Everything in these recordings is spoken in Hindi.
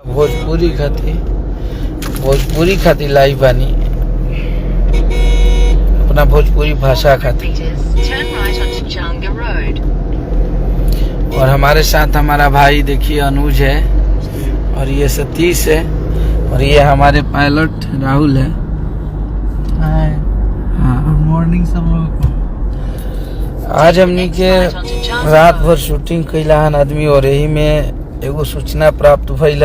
भोजपुरी खातिर लाइव बानी, अपना भोजपुरी भाषा खातिर। और हमारे साथ हमारा भाई देखिए अनुज है, और ये सतीश है, और ये हमारे पायलट राहुल है। हाय, गुड मॉर्निंग सब लोगों को। आज हमनी के रात भर शूटिंग कैला हन आदमी, और यही में एगो सूचना प्राप्त भइल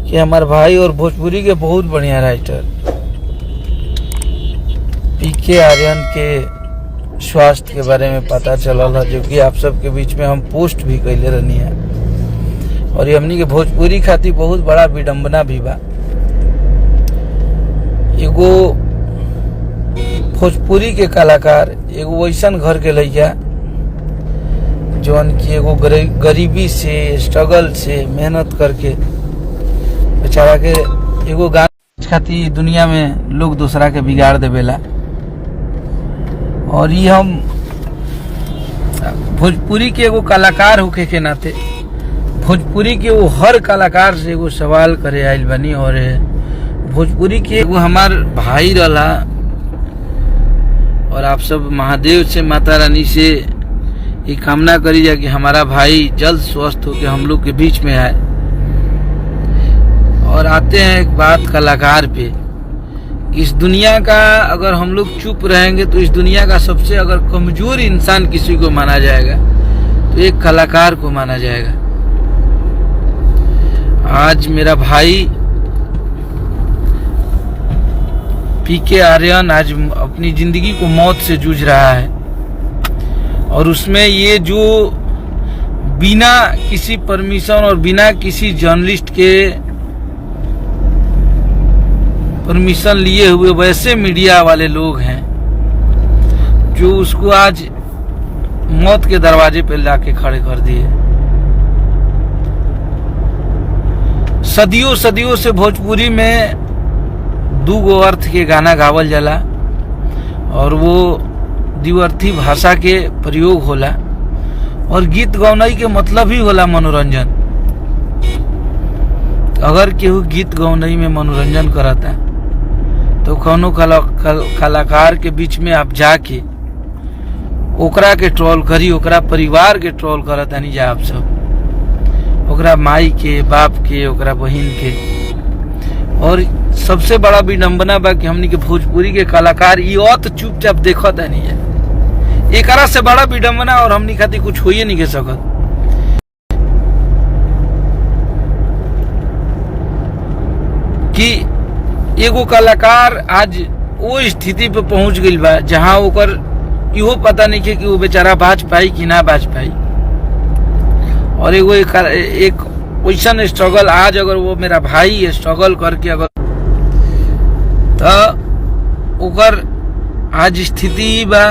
कि हमार भाई और भोजपुरी के बहुत बढ़िया राइटर पीके आर्यन के स्वास्थ्य के बारे में पता चलल है, जो कि आप सबके बीच में हम पोस्ट भी कैले रहनी है। और ये हमनी के भोजपुरी खातिर बहुत बड़ा विडंबना भी बा। एगो भोजपुरी के कलाकार, एगो वैसन घर के लइका जौन की एगो गरीबी से, स्ट्रगल से मेहनत करके बेचारा के एगो गाना खातिर दुनिया में लोग दूसरा के बिगाड़ देवेला। और ये हम भोजपुरी के एगो कलाकार होके के नाते भोजपुरी के वो हर कलाकार से एगो सवाल करे आइल बनी। और भोजपुरी के एगो हमार भाई रहला, और आप सब महादेव से, माता रानी से ये कामना करी जा कि हमारा भाई जल्द स्वस्थ होकर हम लोग के बीच में आए। और आते हैं एक बात कलाकार पे, इस दुनिया का अगर हम लोग चुप रहेंगे तो इस दुनिया का सबसे अगर कमजोर इंसान किसी को माना जाएगा तो एक कलाकार को माना जाएगा। आज मेरा भाई पीके आर्यन आज अपनी जिंदगी को मौत से जूझ रहा है, और उसमें ये जो बिना किसी परमिशन और बिना किसी जर्नलिस्ट के परमिशन लिए हुए वैसे मीडिया वाले लोग हैं जो उसको आज मौत के दरवाजे पे लाके खड़े कर दिए। सदियों सदियों से भोजपुरी में दूगो अर्थ के गाना गावल जाला, और वो द्विअर्थी भाषा के प्रयोग होला, और गीत गौनाई के मतलब ही होला मनोरंजन। अगर केहू गीत गौनाई में मनोरंजन करता तो कौनो कलाकार के बीच में आप जाके ओकरा के ट्रोल करी, ओकरा परिवार के ट्रोल करत नहीं जा आप सब, ओकरा माई के, बाप के, ओकरा बहिन के। और सबसे बड़ा विडंबना बा कि हमनी के भोजपुरी के कलाकार ये तो चुपचाप देखत नहीं है। एकरा से बड़ा विडंबना और हमनी खातिर कुछ हो ही नहीं के सकत कि एगो कलाकार आज वो स्थिति पे पहुंच गई बा जहां ओकर इहो पता नहीं है कि वो बेचारा बाज पाई कि ना बाज पाई। और एगो एक वैसन स्ट्रगल, आज अगर वो मेरा भाई स्ट्रगल करके अगर तो ओकर आज स्थिति बा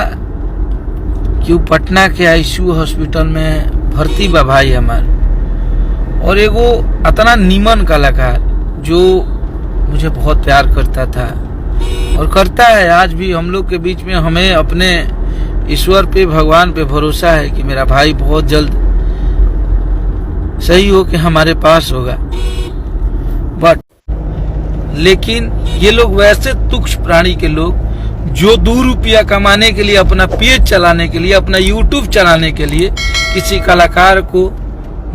कि वो पटना के आईसीयू हॉस्पिटल में भर्ती बा भाई हमार। और एगो इतना नीमन कलाकार जो मुझे बहुत प्यार करता था और करता है आज भी हम लोग के बीच में। हमें अपने ईश्वर पे, भगवान पे भरोसा है कि मेरा भाई बहुत जल्द सही हो के हमारे पास होगा। बट लेकिन ये लोग वैसे तुच्छ प्राणी के लोग जो 2 रुपया कमाने के लिए, अपना पेज चलाने के लिए, अपना यूट्यूब चलाने के लिए किसी कलाकार को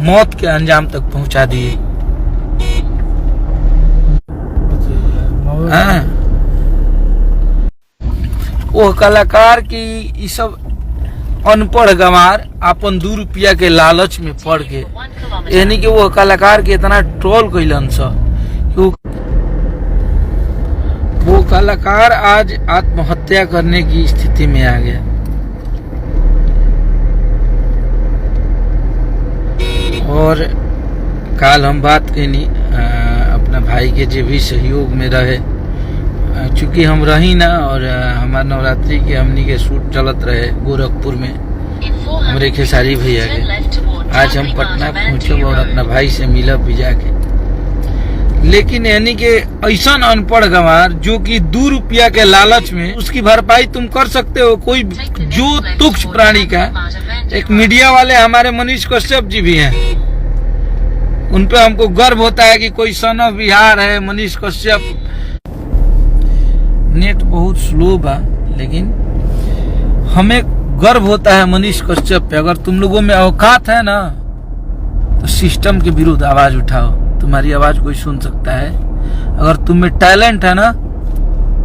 मौत के अंजाम तक पहुंचा दिए। हाँ, वो कलाकार की ये सब अनपढ़ गंवार अपन 2 रुपया के लालच में पड़ के, यानी कि वो कलाकार के इतना ट्रोल कैलन सा कि वो कलाकार आज आत्महत्या करने की स्थिति में आ गया। और काल हम बात कनी अपना भाई के जो भी सहयोग में रहे, चूंकि हम रही ना, और हमारा नवरात्रि के हमनी के शूट चलत रहे गोरखपुर में हमरे खेसारी भैया के। आज हम पटना पहुंचे और अपना भाई से मिलब भी जाके। लेकिन यानी कि ऐसा अनपढ़ गंवार जो कि 2 रुपया के लालच में उसकी भरपाई तुम कर सकते हो, कोई जो तुच्छ प्राणी का। एक मीडिया वाले हमारे मनीष कश्यप जी भी हैं, उन पे हमको गर्व होता है कि कोई सन ऑफ बिहार है मनीष कश्यप। नेट बहुत स्लो बा, लेकिन हमें गर्व होता है मनीष कश्यप पे। अगर तुम लोगों में औकात है ना तो सिस्टम के विरुद्ध आवाज उठाओ, तुम्हारी आवाज कोई सुन सकता है। अगर तुम में टैलेंट है ना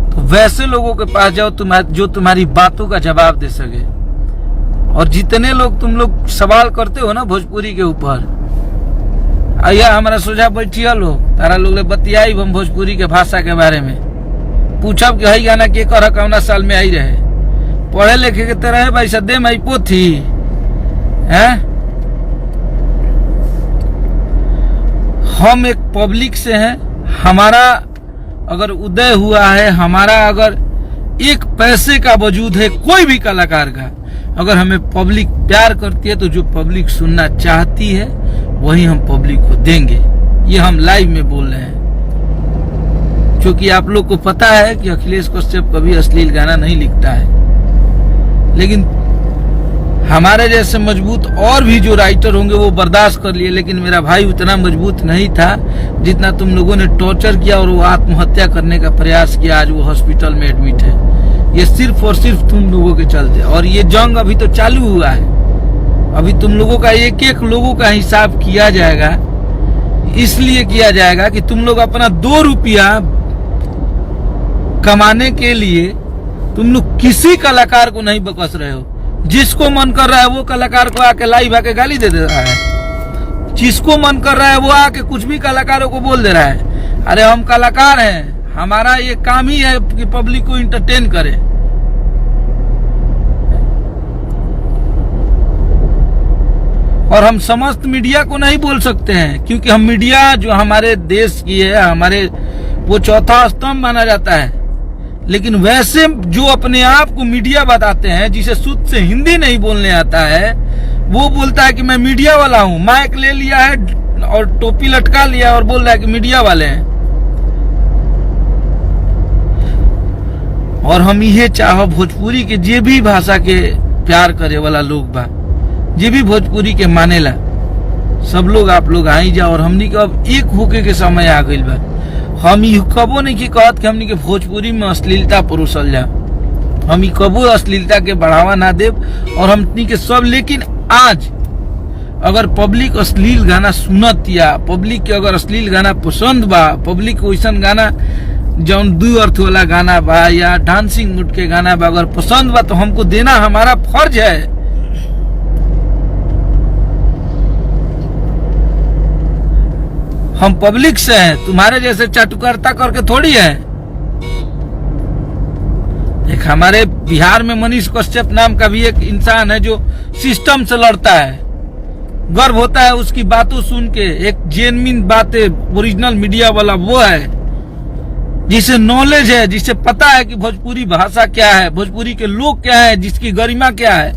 तो वैसे लोगों के पास जाओ जो तुम्हारी बातों का जवाब दे सके। और जितने लोग तुम लोग सवाल करते हो ना भोजपुरी के ऊपर, आया हमारा सोझा बैठिया लोग तारा लोग ले बतियाई हम भोजपुरी के भाषा के बारे में, पूछब कि हई गाना के कर कौना साल में आई रहे, पढ़े लिखे के तरह है भाई सदे मई पोथी है। हम एक पब्लिक से हैं, हमारा अगर उदय हुआ है, हमारा अगर एक पैसे का वजूद है कोई भी कलाकार का, अगर हमें पब्लिक प्यार करती है तो जो पब्लिक सुनना चाहती है वही हम पब्लिक को देंगे। ये हम लाइव में बोल रहे हैं, क्योंकि आप लोग को पता है कि अखिलेश कश्यप कभी अश्लील गाना नहीं लिखता है। लेकिन हमारे जैसे मजबूत और भी जो राइटर होंगे वो बर्दाश्त कर लिए, लेकिन मेरा भाई उतना मजबूत नहीं था जितना तुम लोगों ने टॉर्चर किया और वो आत्महत्या करने का प्रयास किया। आज वो हॉस्पिटल में एडमिट है, ये सिर्फ और सिर्फ तुम लोगों के चलते। और ये जंग अभी तो चालू हुआ है, अभी तुम लोगों का एक एक लोगों का हिसाब किया जाएगा। इसलिए किया जाएगा कि तुम लोग अपना 2 रुपया कमाने के लिए तुम लोग किसी कलाकार को नहीं बकस रहे हो। जिसको मन कर रहा है वो कलाकार को आके लाइव आके गाली दे रहा है, जिसको मन कर रहा है वो आके कुछ भी कलाकारों को बोल दे रहा है। अरे हम कलाकार हैं, हमारा ये काम ही है कि पब्लिक को इंटरटेन करें। और हम समस्त मीडिया को नहीं बोल सकते हैं, क्योंकि हम मीडिया जो हमारे देश की है, हमारे वो चौथा स्तंभ माना जाता है। लेकिन वैसे जो अपने आप को मीडिया बताते हैं, जिसे शुद्ध से हिंदी नहीं बोलने आता है, वो बोलता है कि मैं मीडिया वाला हूं, माइक ले लिया है और टोपी लटका लिया और बोल रहा है कि मीडिया वाले हैं। और हम ये चाहो भोजपुरी के जे भी भाषा के प्यार करे वाला लोग बा, जे भी भोजपुरी के मानेला, सब लोग आप लोग आई जाओ। और हमनी के अब एक होके के समय आ गइल बा। हम ये कबो नहीं की कहत कि हमनी के भोजपुरी में अश्लीलता परोसल जा, हम ये कबो अश्लीलता के बढ़ावा ना देव। और हमनी के सब, लेकिन आज अगर पब्लिक अश्लील गाना सुनत या पब्लिक के अगर अश्लील गाना पसंद बा, पब्लिक को ऐसा गाना जौन 2 अर्थ वाला गाना बा या डांसिंग मूड के गाना बा अगर पसंद बा, तो हमको देना हमारा फर्ज है। हम पब्लिक से हैं, तुम्हारे जैसे चाटुकारिता करके थोड़ी है। एक हमारे बिहार में मनीष कश्यप नाम का भी एक इंसान है जो सिस्टम से लड़ता है, गर्व होता है उसकी बातों सुन के। एक जेन्युइन बातें ओरिजिनल मीडिया वाला वो है जिसे नॉलेज है, जिसे पता है कि भोजपुरी भाषा क्या है, भोजपुरी के लोग क्या है, जिसकी गरिमा क्या है,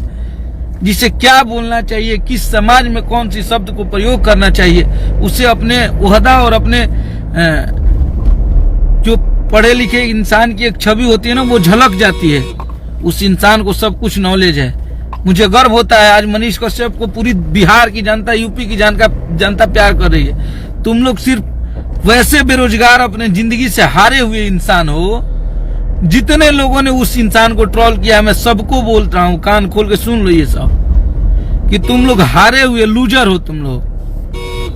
जिसे क्या बोलना चाहिए, किस समाज में कौन सी शब्द को प्रयोग करना चाहिए, उसे अपने ओहदा और अपने जो पढ़े लिखे इंसान की एक छवि होती है ना, वो झलक जाती है। उस इंसान को सब कुछ नॉलेज है। मुझे गर्व होता है आज मनीष कश्यप को पूरी बिहार की जनता, यूपी की जनता प्यार कर रही है। तुम लोग सिर्फ वैसे बेरोजगार अपने जिंदगी से हारे हुए इंसान हो, जितने लोगों ने उस इंसान को ट्रोल किया, मैं सबको बोल रहा हूं, कान खोल के सुन लो ये सब, कि तुम लोग हारे हुए लूजर हो।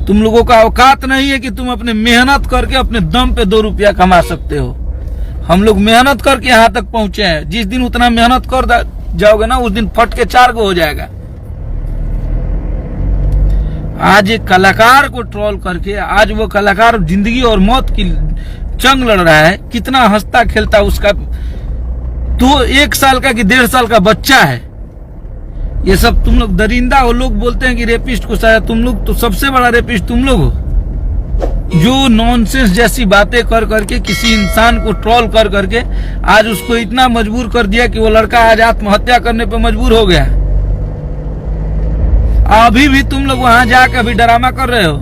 तुम लोगों का औकात नहीं है कि तुम अपने मेहनत करके अपने दम पे 2 रुपया कमा सकते हो। हम लोग मेहनत करके यहाँ तक पहुंचे हैं। जिस दिन उतना मेहनत कर जाओगे ना, उस दिन फट के 4 को हो जाएगा। आज एक कलाकार को ट्रोल करके, आज वो कलाकार जिंदगी और मौत की जंग लड़ रहा है। कितना हंसता खेलता उसका तो 1 साल का कि 1.5 साल का बच्चा है। ये सब तुम लोग दरिंदा हो। लोग बोलते हैं कि रेपिस्ट को सजा, तुम लोग तो सबसे बड़ा रेपिस्ट तुम लोग हो, जो नॉनसेंस जैसी बातें कर करके किसी इंसान को ट्रोल कर करके आज उसको इतना मजबूर कर दिया कि वो लड़का आज आत्महत्या करने पे मजबूर हो गया। अभी भी तुम लोग वहां जाकर अभी ड्रामा कर रहे हो।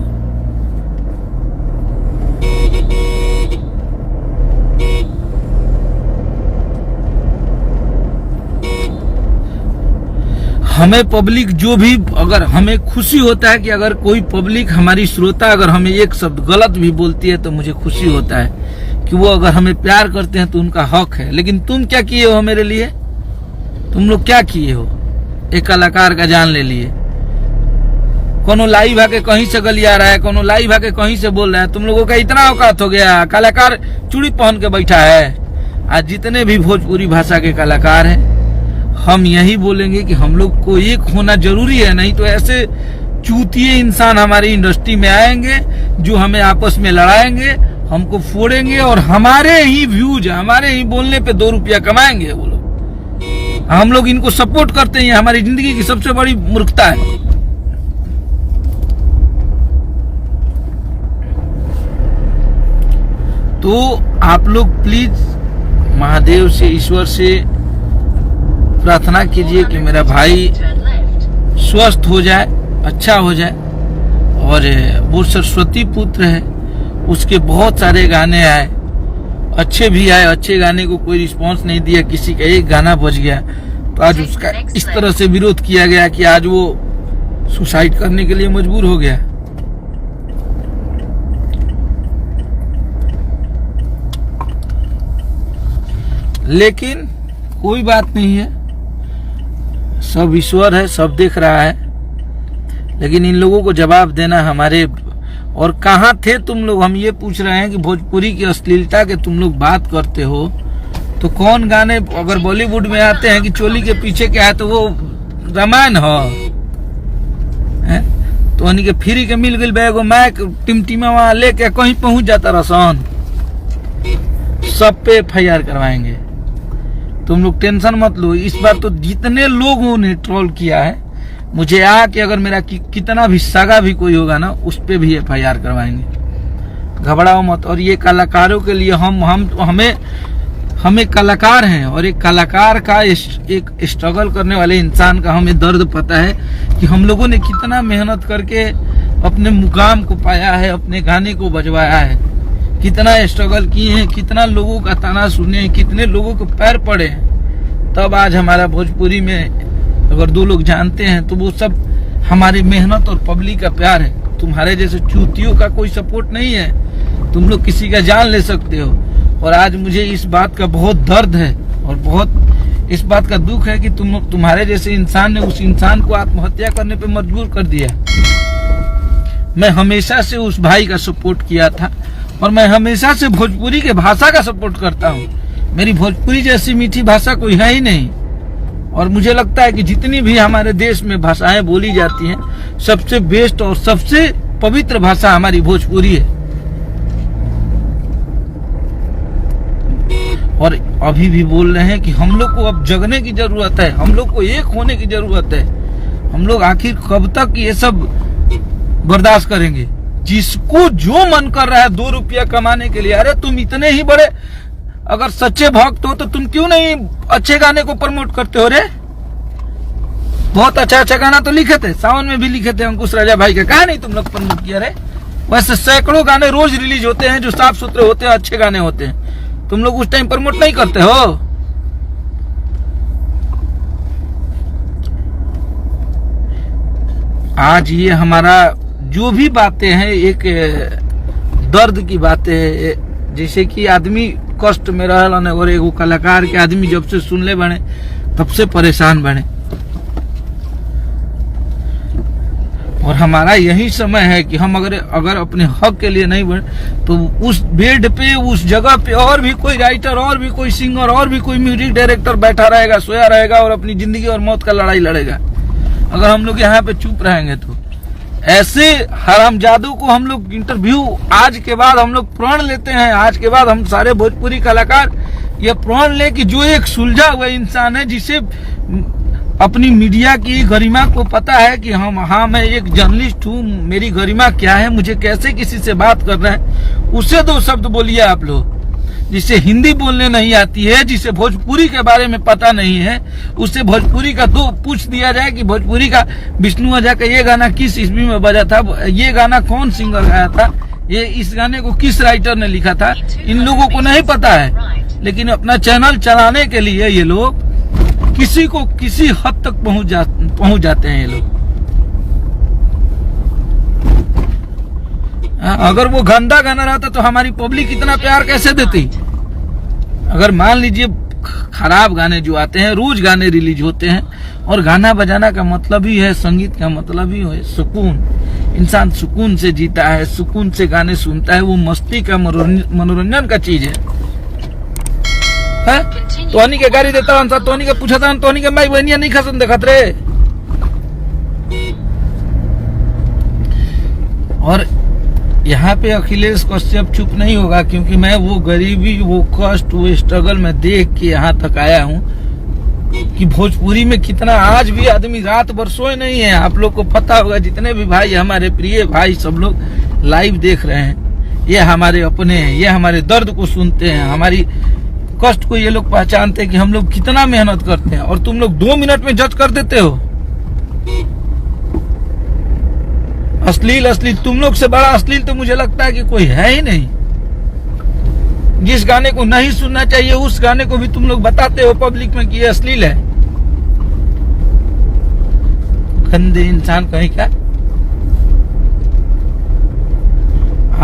हमें पब्लिक जो भी, अगर हमें खुशी होता है कि अगर कोई पब्लिक हमारी श्रोता अगर हमें एक शब्द गलत भी बोलती है तो मुझे खुशी होता है कि वो अगर हमें प्यार करते हैं तो उनका हक है। लेकिन तुम क्या किए हो मेरे लिए? तुम लोग क्या किए हो? एक कलाकार का जान ले लिए। कोनो लाइव आके कहीं से गलिया रहा है, कोनो लाइव आके कहीं से बोल रहा है। तुम लोगों का इतना औकात हो गया, कलाकार चूड़ी पहन के बैठा है। आज जितने भी भोजपुरी भाषा के कलाकार हैं, हम यही बोलेंगे कि हम लोग को एक होना जरूरी है, नहीं तो ऐसे चूतिए इंसान हमारी इंडस्ट्री में आएंगे जो हमें आपस में लड़ाएंगे, हमको फोड़ेंगे और हमारे ही व्यूज, हमारे ही बोलने पे 2 रुपया कमाएंगे वो लोग। हम लोग इनको सपोर्ट करते हैं, हमारी जिंदगी की सबसे बड़ी मूर्खता है। तो आप लोग प्लीज महादेव से, ईश्वर से प्रार्थना कीजिए कि मेरा भाई स्वस्थ हो जाए, अच्छा हो जाए। और वो सरस्वती पुत्र है, उसके बहुत सारे गाने आए, अच्छे भी आए। अच्छे गाने को कोई रिस्पांस नहीं दिया, किसी का एक गाना बज गया तो आज उसका इस तरह से विरोध किया गया कि आज वो सुसाइड करने के लिए मजबूर हो गया। लेकिन कोई बात नहीं है, सब ईश्वर है, सब देख रहा है। लेकिन इन लोगों को जवाब देना हमारे, और कहाँ थे तुम लोग? हम ये पूछ रहे हैं कि भोजपुरी की अश्लीलता के तुम लोग बात करते हो तो कौन गाने अगर बॉलीवुड में आते हैं कि चोली के पीछे क्या है तो वो रामायण हो है? तो उन्हीं के फ्री के मिल गई बैगो मैक टिमटिमा वहां लेके कहीं पहुंच जाता रसन, सब पे FIR करवाएंगे। तुम लोग टेंशन मत लो। इस बार तो जितने लोगों ने ट्रोल किया है, मुझे आके अगर मेरा कितना भी सगा भी कोई होगा ना, उस पे भी FIR करवाएंगे। घबराओ मत। और ये कलाकारों के लिए हमें कलाकार हैं, और एक कलाकार का एक स्ट्रगल करने वाले इंसान का हमें दर्द पता है कि हम लोगों ने कितना मेहनत करके अपने मुकाम को पाया है, अपने गाने को बजवाया है, कितना स्ट्रगल किए हैं, कितना लोगों का ताना सुने हैं, कितने लोगों को पैर पड़े हैं। तब आज हमारा भोजपुरी में अगर 2 लोग जानते हैं तो वो सब हमारी मेहनत और पब्लिक का प्यार है। तुम्हारे जैसे चूतियों का कोई सपोर्ट नहीं है। तुम लोग किसी का जान ले सकते हो। और आज मुझे इस बात का बहुत दर्द है और बहुत इस बात का दुख है कि तुम्हारे जैसे इंसान ने उस इंसान को आत्महत्या करने पे मजबूर कर दिया। मैं हमेशा से उस भाई का सपोर्ट किया था और मैं हमेशा से भोजपुरी के भाषा का सपोर्ट करता हूँ। मेरी भोजपुरी जैसी मीठी भाषा कोई है ही नहीं। और मुझे लगता है कि जितनी भी हमारे देश में भाषाएं बोली जाती हैं, सबसे बेस्ट और सबसे पवित्र भाषा हमारी भोजपुरी है। और अभी भी बोल रहे हैं कि हम लोग को अब जगने की जरूरत है, हम लोग को एक होने की जरूरत है। हम लोग आखिर कब तक ये सब बर्दाश्त करेंगे? जिसको जो मन कर रहा है 2 रुपया कमाने के लिए, अरे तुम इतने ही बड़े अगर सच्चे भक्त हो तो तुम क्यों नहीं अच्छे गाने को प्रमोट करते हो रे? बहुत अच्छा गाना तो लिखे थे, सावन में भी लिखे थे अंकुश राजा भाई का, कहा नहीं तुम लोग प्रमोट किया रे? वैसे सैकड़ों गाने रोज रिलीज होते हैं जो साफ सुथरे होते हैं, अच्छे गाने होते हैं। तुम लोग उस टाइम प्रमोट नहीं करते हो। आज ये हमारा जो भी बातें हैं एक दर्द की बातें हैं। जैसे कि आदमी कष्ट में रहल और एगो कलाकार के आदमी जब से सुनले बने तब से परेशान बने। और हमारा यही समय है कि हम अगर अपने हक के लिए नहीं बने तो उस बेड पे, उस जगह पे और भी कोई राइटर, और भी कोई सिंगर, और भी कोई म्यूजिक डायरेक्टर बैठा रहेगा, सोया रहेगा और अपनी जिंदगी और मौत का लड़ाई लड़ेगा। अगर हम लोग यहाँ पे चुप रहेंगे तो ऐसे हरामजादों को हम लोग इंटरव्यू आज के बाद हम लोग प्रण लेते हैं। आज के बाद हम सारे भोजपुरी कलाकार ये प्रण ले कि जो एक सुलझा हुआ इंसान है, जिसे अपनी मीडिया की गरिमा को पता है कि मैं एक जर्नलिस्ट हूँ, मेरी गरिमा क्या है, मुझे कैसे किसी से बात करना है, उससे 2 शब्द बोलिए आप लोग। जिसे हिंदी बोलने नहीं आती है, जिसे भोजपुरी के बारे में पता नहीं है, उससे भोजपुरी का 2 पूछ दिया जाए कि भोजपुरी का विष्णु ओझा का ये गाना किस ईस्वी में बजा था, ये गाना कौन सिंगर गाया था, ये इस गाने को किस राइटर ने लिखा था, इन लोगों को नहीं पता है। लेकिन अपना चैनल चलाने के लिए ये लोग किसी को किसी हद तक पहुंच जाते हैं ये लोग। अगर वो गंदा गाना रहता तो हमारी पब्लिक इतना प्यार कैसे देती। अगर मान लीजिए खराब गाने जो आते हैं, रोज गाने रिलीज होते हैं, और गाना बजाना का मतलब ही है, संगीत का मतलब ही है सुकून। इंसान सुकून से जीता है, सुकून से गाने सुनता है, वो मस्ती का मनोरंजन का चीज है। तोहनी के गाड़ी देता हूँ, तोहनी के पूछा था, तोहनी के माई बहनिया नहीं खसन देखत रे। और यहाँ पे अखिलेश कश्यप चुप नहीं होगा, क्योंकि मैं वो गरीबी, वो कष्ट, वो स्ट्रगल में देख के यहाँ तक आया हूँ कि भोजपुरी में कितना आज भी आदमी रात भर सोए नहीं है। आप लोग को पता होगा, जितने भी भाई, हमारे प्रिय भाई सब लोग लाइव देख रहे हैं, ये हमारे अपने हैं, ये हमारे दर्द को सुनते हैं, हमारी कष्ट को ये लोग पहचानते हैं कि हम लोग कितना मेहनत करते हैं, और तुम लोग 2 मिनट में जज कर देते हो। अश्लील तुम लोग से बड़ा अश्लील तो मुझे लगता है कि कोई है ही नहीं। जिस गाने को नहीं सुनना चाहिए उस गाने को भी तुम लोग बताते हो पब्लिक में कि ये अश्लील है। गंदे इंसान कहीं का।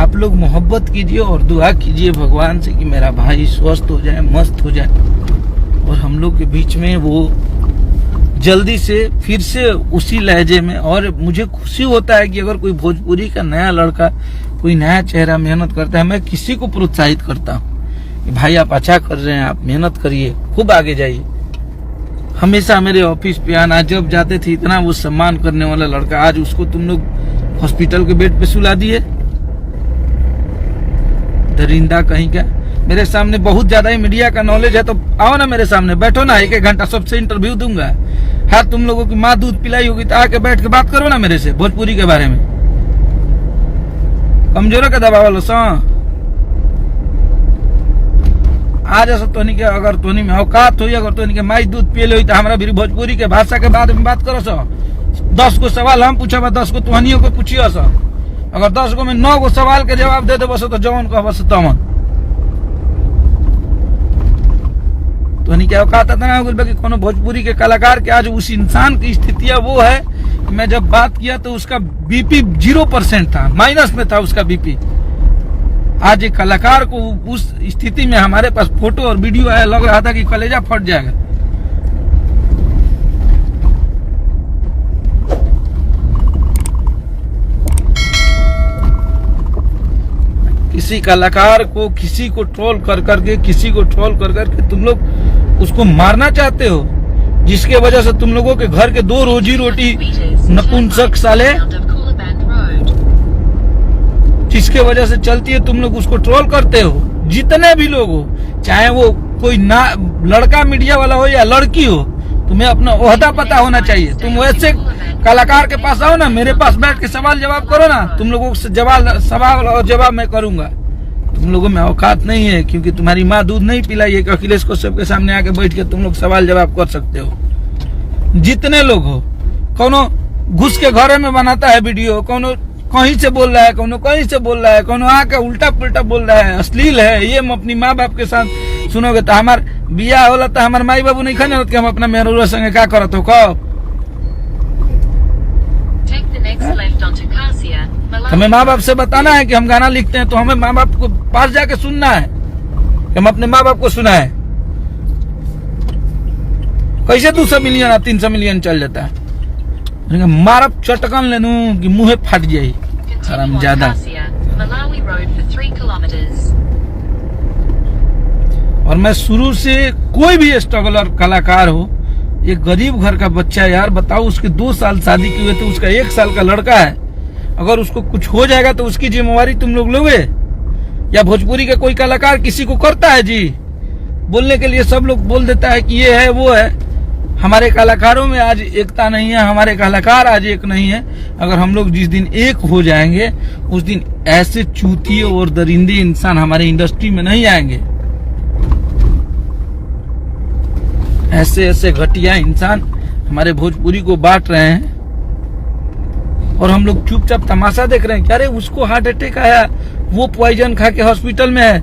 आप लोग मोहब्बत कीजिए और दुआ कीजिए भगवान से कि मेरा भाई स्वस्थ हो जाए, मस्त हो जाए, और हम लोग के बीच में वो जल्दी से फिर से उसी लहजे में। और मुझे खुशी होता है कि अगर कोई भोजपुरी का नया लड़का, कोई नया चेहरा मेहनत करता है, मैं किसी को प्रोत्साहित करता हूँ कि भाई आप अच्छा कर रहे हैं, आप मेहनत करिए, खूब आगे जाइए। हमेशा मेरे ऑफिस पे आना, जब जाते थे इतना वो सम्मान करने वाला लड़का, आज उसको तुम लोग हॉस्पिटल के बेड पे सुला दिए। दरिंदा कहीं का। मेरे सामने बहुत ज्यादा ही मीडिया का नॉलेज है, तो आओ ना मेरे सामने, बैठो ना, 1-1 घंटा सबसे इंटरव्यू दूंगा। हाँ, तुम लोगों की माँ दूध पिलाई होगी तो आके बैठ के बात करो ना मेरे से भोजपुरी के बारे में। कमजोरों का दबाव लो सा आज ऐसा तोनी के, अगर तोनी में औकात हुई, अगर तोनी के माई दूध पिए हुई तो हमारा भी भोजपुरी के भाषा के बारे में बात करो सो। 10 गो सवाल हम पूछा, 10 गो तुहनियों को पूछियो सो। अगर 10 गो में 9 गो सवाल के जवाब दे दो बस, तो जवान को बस तमन तो नहीं क्या औकात ना हो कि कोनो भोजपुरी के कलाकार के। आज उस इंसान की स्थितियां वो है, मैं जब बात किया तो उसका बीपी 0% था, माइनस में था उसका बीपी। आज एक कलाकार को उस स्थिति में हमारे पास फोटो और वीडियो आया, लग रहा था कि कलेजा फट जाएगा। किसी कलाकार को, किसी को ट्रोल कर करके, किसी को ट्रोल कर करके तुम लोग उसको मारना चाहते हो, जिसके वजह से तुम लोगों के घर के 2 रोजी रोटी नपुंसक साले, जिसके वजह से चलती है, तुम लोग उसको ट्रोल करते हो। जितने भी लोग हो, चाहे वो कोई ना लड़का मीडिया वाला हो या लड़की हो, तुम्हें अपना ओहदा पता होना चाहिए। तुम वैसे कलाकार के पास आओ ना, मेरे पास बैठ के सवाल जवाब करो ना, तुम लोगों से सवाल और जवाब मैं करूंगा। तुम लोगों में औकात नहीं है, क्योंकि तुम्हारी माँ दूध नहीं पिलाई है कि अखिलेश कश्यप के सामने आके बैठ के तुम लोग सवाल जवाब कर सकते हो। जितने लोग हो, कोनो घुस के घरे में बनाता है वीडियो, कोनो कहीं से बोल रहा है, कोनो कहीं से बोल रहा है, कोनो आके उल्टा पुल्टा बोल रहा है, अश्लील है। ये अपनी माँ बाप के साथ सुनोगे तो हमार बिया होला तो हमार माई बाबू नहीं खाने कि हम अपना मेहरुआ संगे क्या करत हो। कब हमें माँ बाप से बताना है कि हम गाना लिखते हैं, तो हमें माँ बाप को पास जाके सुनना है कि हम अपने माँ बाप को सुना है। कैसे 200 मिलियन 300 मिलियन चल जाता है, मारब चटकन लेनू कि मुँह फट जाये हराम ज्यादा। और मैं शुरू से, कोई भी स्ट्रगलर कलाकार हो, एक गरीब घर का बच्चा, यार बताओ, उसके 2 साल शादी की हुई, तो उसका 1 साल का लड़का है, अगर उसको कुछ हो जाएगा तो उसकी जिम्मेवारी तुम लोग लोगे? या भोजपुरी का कोई कलाकार किसी को करता है जी? बोलने के लिए सब लोग बोल देता है कि ये है वो है। हमारे कलाकारों में आज एकता नहीं है, हमारे कलाकार आज एक नहीं है। अगर हम लोग जिस दिन एक हो जाएंगे, उस दिन ऐसे चूतिए और दरिंदे इंसान हमारे इंडस्ट्री में नहीं आएंगे। ऐसे ऐसे घटिया इंसान हमारे भोजपुरी को बांट रहे हैं, और हम लोग चुपचाप तमाशा देख रहे हैं कि अरे उसको हार्ट अटैक आया, वो पॉइजन खा के हॉस्पिटल में है।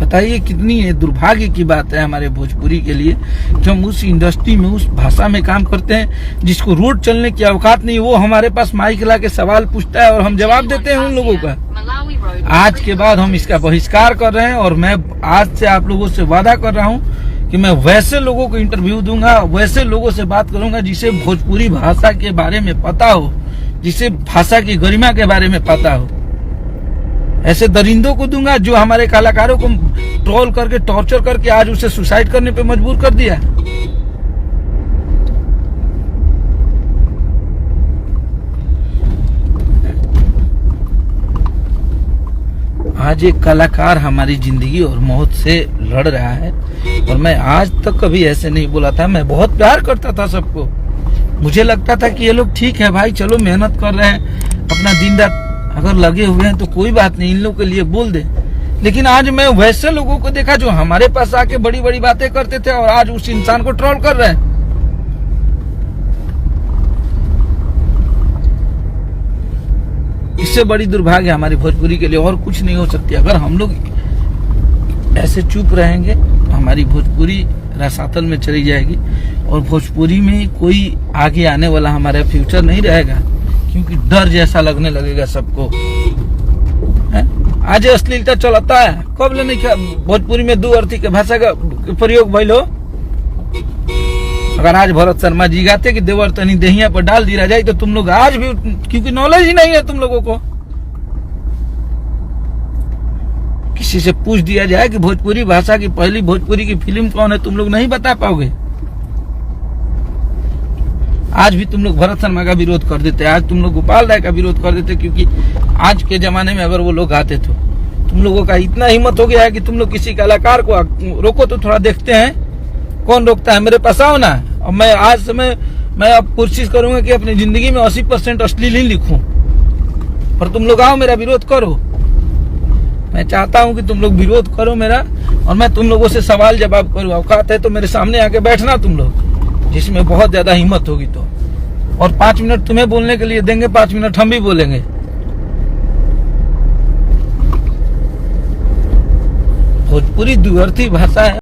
बताइए कितनी ये दुर्भाग्य की बात है हमारे भोजपुरी के लिए कि हम उस इंडस्ट्री में उस भाषा में काम करते हैं जिसको रोड चलने की औकात नहीं, वो हमारे पास माइक ला के सवाल पूछता है और हम जवाब देते हैं उन लोगों का। आज के बाद हम इसका बहिष्कार कर रहे हैं और मैं आज से आप लोगों से वादा कर रहा हूँ कि मैं वैसे लोगों को इंटरव्यू दूंगा, वैसे लोगों से बात करूंगा जिसे भोजपुरी भाषा के बारे में पता हो, जिसे भाषा की गरिमा के बारे में पता हो। ऐसे दरिंदों को दूंगा जो हमारे कलाकारों को ट्रोल करके टॉर्चर करके आज उसे सुसाइड करने पे मजबूर कर दिया। आज एक कलाकार हमारी जिंदगी और मौत से लड़ रहा है और मैं आज तक कभी ऐसे नहीं बोला था। मैं बहुत प्यार करता था सबको, मुझे लगता था कि ये लोग ठीक है भाई, चलो मेहनत कर रहे हैं, अपना दिन रात अगर लगे हुए हैं तो कोई बात नहीं, इन लोगों के लिए बोल दे। लेकिन आज मैं वैसे लोगों को देखा जो हमारे पास आके बड़ी बड़ी बातें करते थे और आज उस इंसान को ट्रोल कर रहे हैं। इससे बड़ी दुर्भाग्य हमारी भोजपुरी के लिए और कुछ नहीं हो सकती। अगर हम लोग ऐसे चुप रहेंगे तो हमारी भोजपुरी रसातल में चली जाएगी और भोजपुरी में कोई आगे आने वाला हमारा फ्यूचर नहीं रहेगा, क्योंकि डर जैसा लगने लगेगा सबको। आज अश्लीलता चलता है, कब ले नहीं भोजपुरी में दो अर्थी के भाषा का प्रयोग भइल हो। अगर आज भरत शर्मा जी गाते कि देवर तनी देहिया पर डाल दिया जाए तो तुम लोग आज भी, क्योंकि नॉलेज ही नहीं है तुम लोगों को, किसी से पूछ दिया जाए कि भोजपुरी भाषा की पहली भोजपुरी की फिल्म कौन है, तुम लोग नहीं बता पाओगे। आज भी तुम लोग भरत शर्मा का विरोध कर देते, आज तुम लोग गोपाल राय का विरोध कर देते, क्योंकि आज के जमाने में अगर वो लोग आते तो तुम लोगों का इतना हिम्मत हो गया है कि तुम लोग किसी कलाकार को रोको तो थोड़ा देखते हैं कौन रोकता है। मेरे पास आओ ना, और मैं आज से मैं अब कोशिश करूंगा कि अपनी जिंदगी में 80% अश्लील ही लिखूं, पर तुम लोग आओ मेरा विरोध करो। मैं चाहता हूं कि तुम लोग विरोध करो मेरा और मैं तुम लोगों से सवाल जवाब करूं। औकात है तो मेरे सामने आके बैठना तुम लोग, जिसमें बहुत ज्यादा हिम्मत होगी तो, और 5 मिनट तुम्हें बोलने के लिए देंगे, 5 मिनट हम भी बोलेंगे। भोजपुरी द्विअर्थी भाषा है।